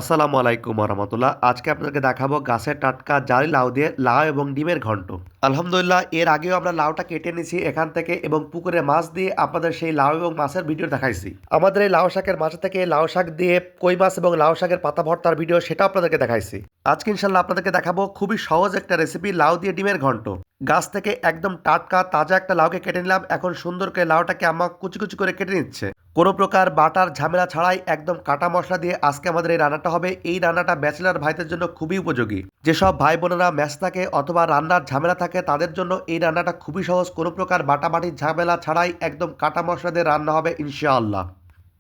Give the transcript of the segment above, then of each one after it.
আসসালামু আলাইকুম রহমতুল্লাহ। আজকে আপনাদেরকে দেখাবো গাছের টাটকা জালি লাউ দিয়ে লাউ এবং ডিমের ঘন্ট। আলহামদুলিল্লাহ, এর আগেও আমরা লাউটা কেটে নিয়েছি এখান থেকে এবং পুকুরে মাছ দিয়ে আপনাদের সেই লাউ এবং মাছের ভিডিও দেখাইছি। আমাদের এই লাউ শাকের মাছ থেকে লাউ শাক দিয়ে কই মাছ এবং লাউ শাকের পাতা ভর্তার ভিডিও সেটা আপনাদেরকে দেখাইছি। আজকে ইনশাল্লাহ আপনাদেরকে দেখাবো খুবই সহজ একটা রেসিপি, লাউ দিয়ে ডিমের ঘন্ট। গাছ থেকে একদম টাটকা তাজা একটা লাউকে কেটে নিলাম। এখন সুন্দর করে লাউটাকে আম্মা কুচি কুচি করে কেটে নিচ্ছে। কোনো প্রকার বাটার ঝামেলা ছাড়াই একদম কাটা মশলা দিয়ে আজকে আমাদের এই রান্নাটা হবে। এই রান্নাটা ব্যাচেলার ভাইদের জন্য খুবই উপযোগী। যেসব ভাই বোনেরা ম্যাচ থাকে অথবা রান্নার ঝামেলা থাকে তাদের জন্য এই রান্নাটা খুবই সহজ। কোনো প্রকার বাটাবাটির ঝামেলা ছাড়াই একদম কাটা মশলা দিয়ে রান্না হবে ইনশাআল্লাহ।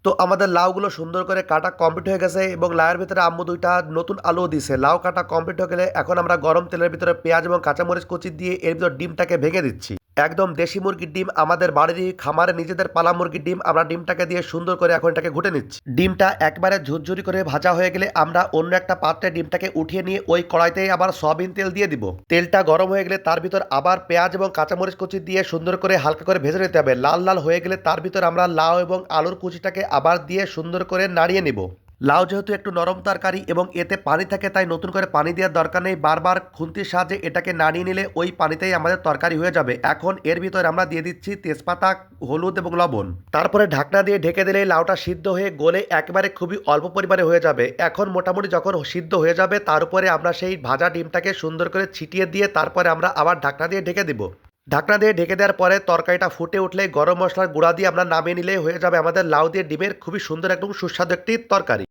তো আমাদের লাউগুলো সুন্দর করে কাটা কমপ্লিট হয়ে গেছে এবং লাউয়ের ভিতরে আম্মু দুইটা নতুন আলু দিছে। লাউ কাটা কমপ্লিট হয়ে গেলে এখন আমরা গরম তেলের ভিতরে পেঁয়াজ এবং কাঁচামরিচ কুচি দিয়ে এর ভিতর ডিমটাকে ভেঙে দিচ্ছি। একদম দেশি মুরগির ডিম, আমাদের বাড়িরই খামারে নিজেদের পালা মুরগির ডিম। আমরা ডিমটাকে দিয়ে সুন্দর করে এখন এটাকে ঘুটে নিচ্ছি। ডিমটা একবারে ঝুরঝুরি করে ভাজা হয়ে গেলে আমরা অন্য একটা পাত্রে ডিমটাকে উঠিয়ে নিয়ে ওই কড়াইতেই আবার সয়াবিন তেল দিয়ে দিব। তেলটা গরম হয়ে গেলে তার ভিতর আবার পেঁয়াজ এবং কাঁচামরিচ কুচি দিয়ে সুন্দর করে হালকা করে ভেজে নিতে হবে। লাল লাল হয়ে গেলে তার ভিতর আমরা লাউ এবং আলুর কুচিটাকে আবার দিয়ে সুন্দর করে নাড়িয়ে নিব। লাউ যেহেতু একটু নরম তরকারি এবং এতে পানি থাকে তাই নতুন করে পানি দেওয়ার দরকার নেই। বারবার খুন্তির সাহায্যে এটাকে নাড়িয়ে নিলে ওই পানিতেই আমাদের তরকারি হয়ে যাবে। এখন এর ভিতরে আমরা দিয়ে দিচ্ছি তেজপাতা, হলুদ এবং লবণ। তারপরে ঢাকনা দিয়ে ঢেকে দিলে লাউটা সিদ্ধ হয়ে গলে একেবারে খুবই অল্প পরিমাণে হয়ে যাবে। এখন মোটামুটি যখন সিদ্ধ হয়ে যাবে তার উপরে আমরা সেই ভাজা ডিমটাকে সুন্দর করে ছিটিয়ে দিয়ে তারপরে আমরা আবার ঢাকনা দিয়ে ঢেকে দিব। ঢাকনা দিয়ে ঢেকে দেওয়ার পরে তরকারিটা ফুটে উঠলে গরম মশলার গুঁড়া দিয়ে আমরা নামিয়ে নিলেই হয়ে যাবে আমাদের লাউ দিয়ে ডিমের খুবই সুন্দর একদম সুস্বাদু একটি তরকারি।